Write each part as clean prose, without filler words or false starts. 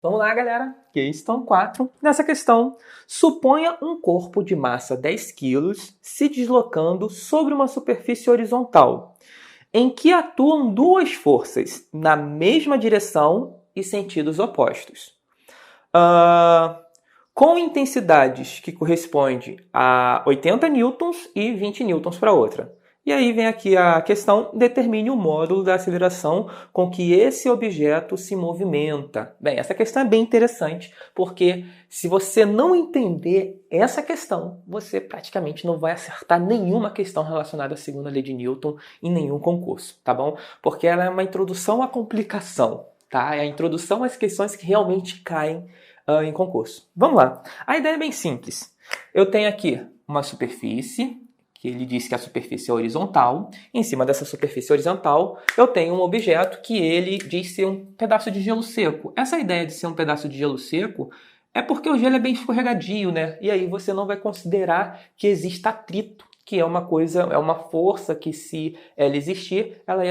Vamos lá, galera. Questão 4. Nessa questão, suponha um corpo de massa 10 kg se deslocando sobre uma superfície horizontal, em que atuam duas forças na mesma direção e sentidos opostos. Com intensidades que correspondem a 80 newtons e 20 newtons para outra. E aí vem aqui a questão, determine o módulo da aceleração com que esse objeto se movimenta. Bem, essa questão é bem interessante, porque se você não entender essa questão, você praticamente não vai acertar nenhuma questão relacionada à segunda lei de Newton em nenhum concurso, tá bom? Porque ela é uma introdução à complicação, tá? É a introdução às questões que realmente caem em concurso. Vamos lá. A ideia é bem simples. Eu tenho aqui uma superfície, que ele diz que a superfície é horizontal. Em cima dessa superfície horizontal, eu tenho um objeto que ele diz ser um pedaço de gelo seco. Essa ideia de ser um pedaço de gelo seco é porque o gelo é bem escorregadio, né? E aí você não vai considerar que exista atrito, que é uma coisa, é uma força que, se ela existir, ela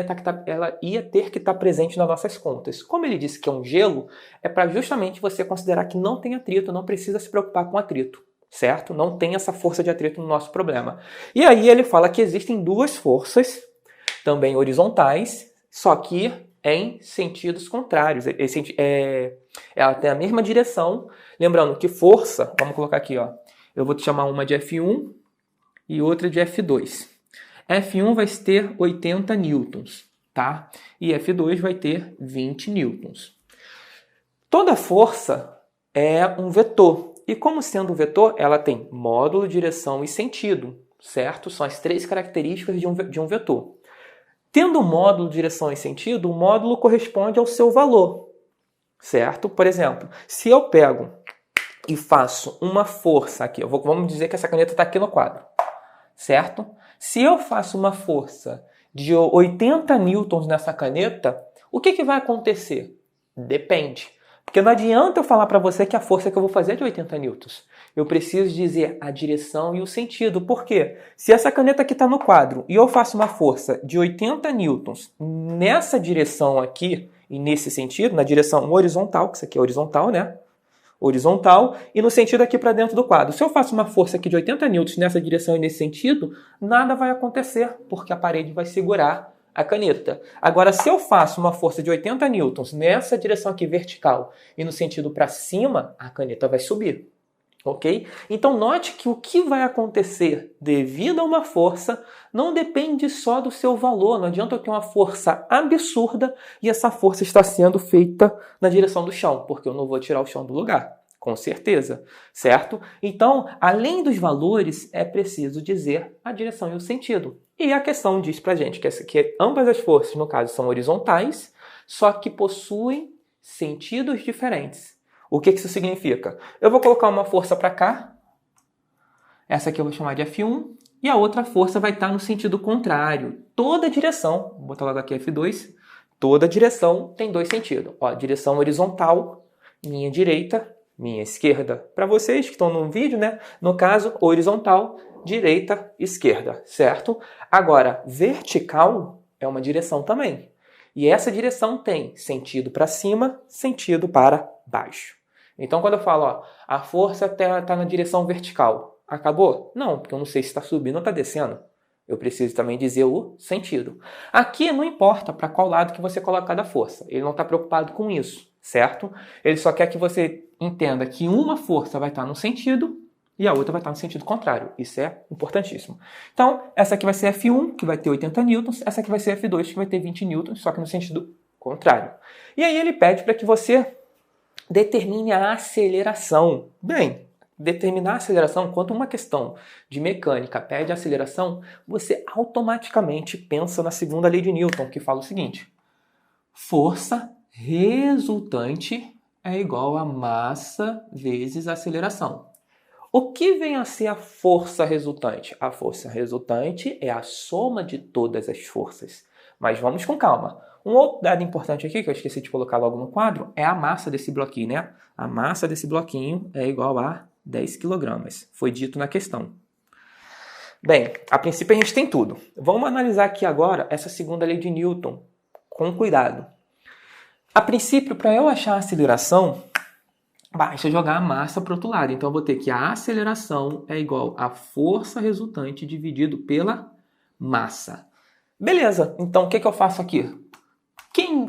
ia ter que estar presente nas nossas contas. Como ele disse que é um gelo, é para justamente você considerar que não tem atrito, não precisa se preocupar com atrito. Certo? Não tem essa força de atrito no nosso problema. E aí ele fala que existem duas forças, também horizontais, só que em sentidos contrários. Ela tem a mesma direção. Lembrando que força, vamos colocar aqui, ó, eu vou te chamar uma de F1 e outra de F2. F1 vai ter 80 newtons, tá? E F2 vai ter 20 newtons. Toda força é um vetor. E como sendo um vetor, ela tem módulo, direção e sentido, certo? São as três características de um vetor. Tendo módulo, direção e sentido, o módulo corresponde ao seu valor, certo? Por exemplo, se eu pego e faço uma força aqui, vamos dizer que essa caneta está aqui no quadro, certo? Se eu faço uma força de 80 newtons nessa caneta, o que vai acontecer? Depende. Porque não adianta eu falar para você que a força que eu vou fazer é de 80 newtons. Eu preciso dizer a direção e o sentido. Por quê? Se essa caneta aqui está no quadro e eu faço uma força de 80 newtons nessa direção aqui e nesse sentido, na direção horizontal, que isso aqui é horizontal, né? Horizontal, e no sentido aqui para dentro do quadro. Se eu faço uma força aqui de 80 newtons nessa direção e nesse sentido, nada vai acontecer, porque a parede vai segurar a caneta. Agora, se eu faço uma força de 80 newtons nessa direção aqui vertical e no sentido para cima, a caneta vai subir. Ok? Então, note que o que vai acontecer devido a uma força não depende só do seu valor. Não adianta eu ter uma força absurda e essa força está sendo feita na direção do chão, porque eu não vou tirar o chão do lugar. Com certeza, certo? Então, além dos valores, é preciso dizer a direção e o sentido. E a questão diz pra gente que ambas as forças, no caso, são horizontais, só que possuem sentidos diferentes. O que isso significa? Eu vou colocar uma força para cá, essa aqui eu vou chamar de F1, e a outra força vai estar no sentido contrário. Toda direção, vou botar logo aqui F2, toda direção tem dois sentidos. Ó, direção horizontal, minha direita, minha esquerda. Para vocês que estão no vídeo, né? No caso, horizontal, direita, esquerda, certo? Agora, vertical é uma direção também. E essa direção tem sentido para cima, sentido para baixo. Então, quando eu falo, ó, a força está na direção vertical, acabou? Não, porque eu não sei se está subindo ou está descendo. Eu preciso também dizer o sentido. Aqui não importa para qual lado que você coloca cada força. Ele não está preocupado com isso, certo? Ele só quer que você entenda que uma força vai estar no sentido e a outra vai estar no sentido contrário. Isso é importantíssimo. Então, essa aqui vai ser F1, que vai ter 80 newtons. Essa aqui vai ser F2, que vai ter 20 newtons, só que no sentido contrário. E aí ele pede para que você determine a aceleração. Bem, determinar a aceleração, quando uma questão de mecânica pede aceleração, você automaticamente pensa na segunda lei de Newton, que fala o seguinte: força resultante é igual a massa vezes aceleração. O que vem a ser a força resultante? A força resultante é a soma de todas as forças. Mas vamos com calma. Um outro dado importante aqui, que eu esqueci de colocar logo no quadro, é a massa desse bloquinho, né? A massa desse bloquinho é igual a 10 kg. Foi dito na questão. Bem, a princípio a gente tem tudo. Vamos analisar aqui agora essa segunda lei de Newton, com cuidado. A princípio, para eu achar a aceleração, basta jogar a massa para o outro lado. Então, eu vou ter que a aceleração é igual a força resultante dividido pela massa. Beleza, então o que eu faço aqui?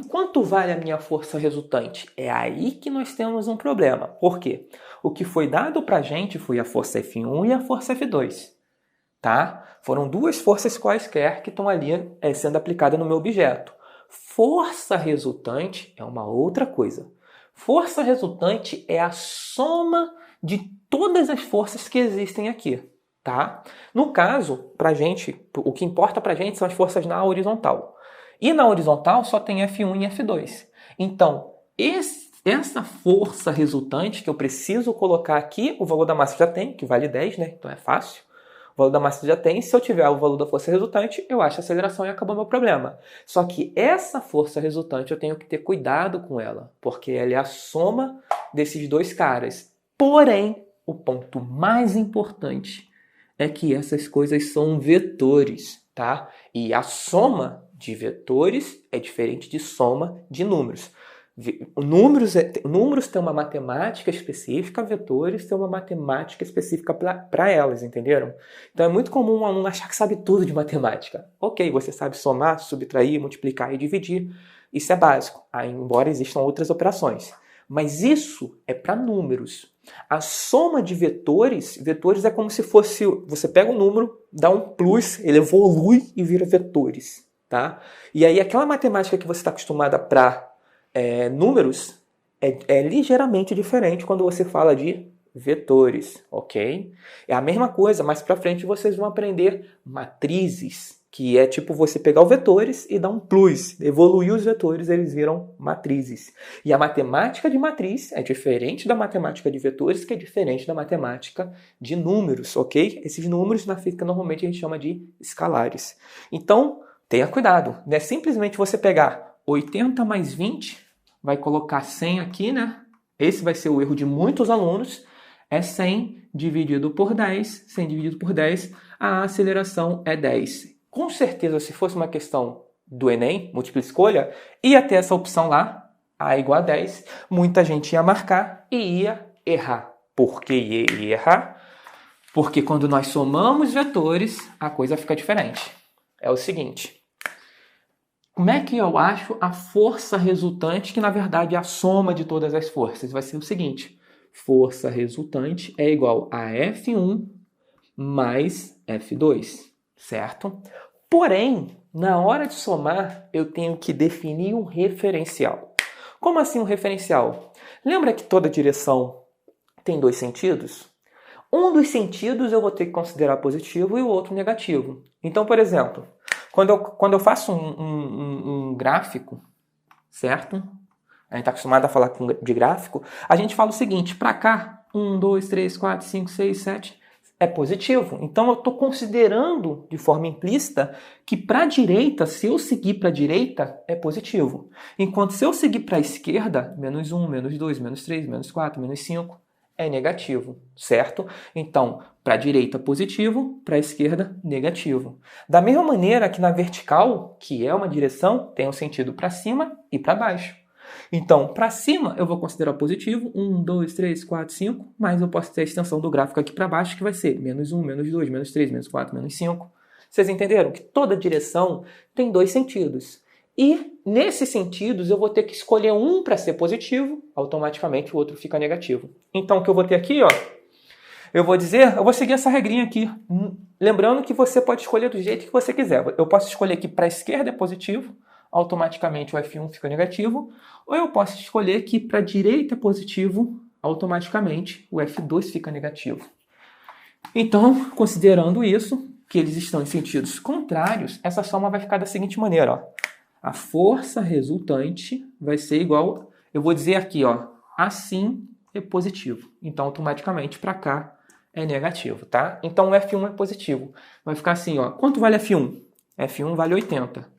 Quanto vale a minha força resultante? É aí que nós temos um problema. Por quê? O que foi dado para a gente foi a força F1 e a força F2. Tá? Foram duas forças quaisquer que estão ali sendo aplicadas no meu objeto. Força resultante é uma outra coisa. Força resultante é a soma de todas as forças que existem aqui. Tá? No caso, pra gente, o que importa pra gente são as forças na horizontal. E na horizontal só tem F1 e F2. Então, essa força resultante que eu preciso colocar aqui, o valor da massa já tem, que vale 10, né? Então é fácil. O valor da massa já tem. Se eu tiver o valor da força resultante, eu acho a aceleração e acabou meu problema. Só que essa força resultante eu tenho que ter cuidado com ela, porque ela é a soma desses dois caras. Porém, o ponto mais importante é que essas coisas são vetores, tá? E a soma de vetores é diferente de soma de números. Números têm uma matemática específica, vetores têm uma matemática específica para elas, entenderam? Então é muito comum um aluno achar que sabe tudo de matemática. Ok, você sabe somar, subtrair, multiplicar e dividir. Isso é básico, embora existam outras operações. Mas isso é para números. A soma de vetores é como se fosse... Você pega um número, dá um plus, ele evolui e vira vetores. Tá? E aí aquela matemática que você está acostumada para números é ligeiramente diferente quando você fala de vetores, ok? É a mesma coisa, mais para frente vocês vão aprender matrizes, que é tipo você pegar os vetores e dar um plus, evoluir os vetores, eles viram matrizes. E a matemática de matriz é diferente da matemática de vetores, que é diferente da matemática de números, ok? Esses números na física normalmente a gente chama de escalares. Então, tenha cuidado, não é simplesmente você pegar 80 mais 20, vai colocar 100 aqui, né? Esse vai ser o erro de muitos alunos. É 100 dividido por 10. 100 dividido por 10, a aceleração é 10. Com certeza, se fosse uma questão do Enem, múltipla escolha, ia ter essa opção lá, A igual a 10. Muita gente ia marcar e ia errar. Por que ia errar? Porque quando nós somamos vetores, a coisa fica diferente. É o seguinte... Como é que eu acho a força resultante, que na verdade é a soma de todas as forças? Vai ser o seguinte, força resultante é igual a F1 mais F2, certo? Porém, na hora de somar, eu tenho que definir um referencial. Como assim um referencial? Lembra que toda direção tem dois sentidos? Um dos sentidos eu vou ter que considerar positivo e o outro negativo. Então, por exemplo... Quando eu faço um gráfico, certo? A gente está acostumado a falar de gráfico. A gente fala o seguinte, para cá, 1, 2, 3, 4, 5, 6, 7, é positivo. Então eu estou considerando de forma implícita que para a direita, se eu seguir para a direita, é positivo. Enquanto se eu seguir para a esquerda, menos 1, menos 2, menos 3, menos 4, menos 5, é negativo, certo? Então, para a direita positivo, para a esquerda negativo. Da mesma maneira que na vertical, que é uma direção, tem um sentido para cima e para baixo. Então, para cima eu vou considerar positivo, 1, 2, 3, 4, 5, mas eu posso ter a extensão do gráfico aqui para baixo, que vai ser menos 1, menos 2, menos 3, menos 4, menos 5. Vocês entenderam que toda direção tem dois sentidos. E, nesses sentidos, eu vou ter que escolher um para ser positivo, automaticamente o outro fica negativo. Então, o que eu vou ter aqui, ó, eu vou seguir essa regrinha aqui. Lembrando que você pode escolher do jeito que você quiser. Eu posso escolher que para a esquerda é positivo, automaticamente o F1 fica negativo, ou eu posso escolher que para a direita é positivo, automaticamente o F2 fica negativo. Então, considerando isso, que eles estão em sentidos contrários, essa soma vai ficar da seguinte maneira, ó. A força resultante vai ser igual, eu vou dizer aqui, ó, assim é positivo. Então, automaticamente, para cá é negativo, tá? Então, o F1 é positivo. Vai ficar assim, ó. Quanto vale F1? F1 vale 80.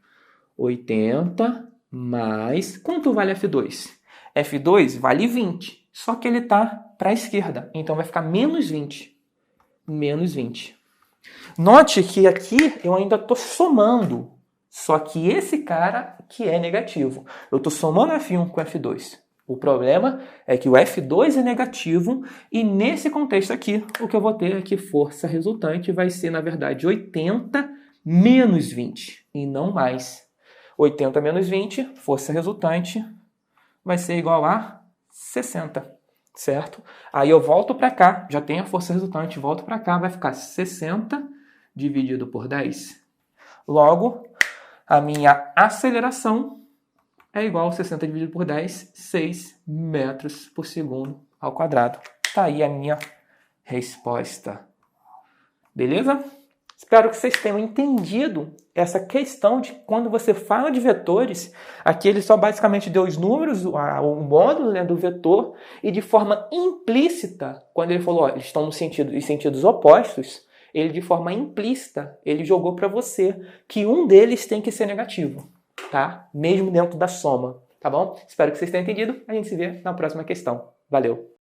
80 mais... Quanto vale F2? F2 vale 20. Só que ele está para a esquerda. Então, vai ficar menos 20. Menos 20. Note que aqui eu ainda estou somando. Só que esse cara que é negativo. Eu estou somando F1 com F2. O problema é que o F2 é negativo e nesse contexto aqui, o que eu vou ter é que força resultante vai ser, na verdade, 80 menos 20 e não mais. 80 menos 20, força resultante, vai ser igual a 60, certo? Aí eu volto para cá, já tenho a força resultante, volto para cá, vai ficar 60 dividido por 10. Logo, a minha aceleração é igual a 60 dividido por 10, 6 metros por segundo ao quadrado. Tá aí a minha resposta. Beleza? Espero que vocês tenham entendido essa questão de quando você fala de vetores, aqui ele só basicamente deu os números, o módulo, né, do vetor, e de forma implícita, quando ele falou, ó, eles estão em sentidos opostos, ele de forma implícita, ele jogou para você que um deles tem que ser negativo, tá? Mesmo dentro da soma, tá bom? Espero que vocês tenham entendido. A gente se vê na próxima questão. Valeu!